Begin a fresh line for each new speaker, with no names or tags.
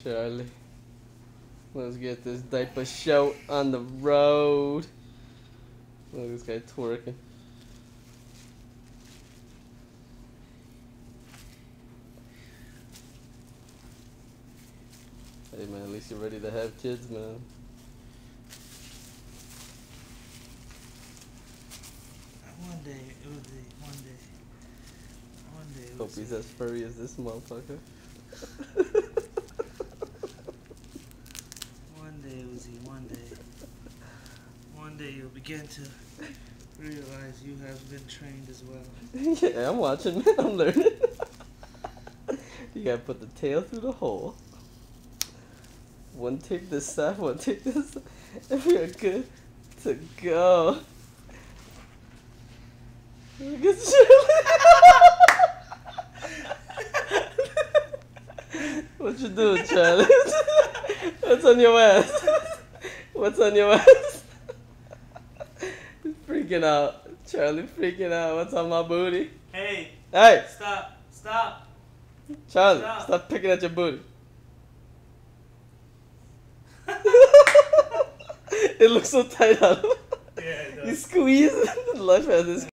Charlie, let's get this diaper show on the road. Look at this guy twerking. Hey man, at least you're ready to have kids, man.
One day, it will be. One day. One day.
Hope he's as furry as this motherfucker.
One day, Uzi. One day. One day you'll begin to realize you have been trained as well.
Yeah, I'm watching, man. I'm learning. You gotta put the tail through the hole. One take this side, one take this side. And we are good to go. Look at Shirley. What you doing, Charlie? What's on your ass? What's on your ass? Freaking out. Charlie freaking out. What's on my booty?
Hey!
Hey!
Stop! Stop!
Charlie,
Stop.
stop picking at your booty. It looks so tight on him.
Yeah, it does.
You squeeze. Life has this.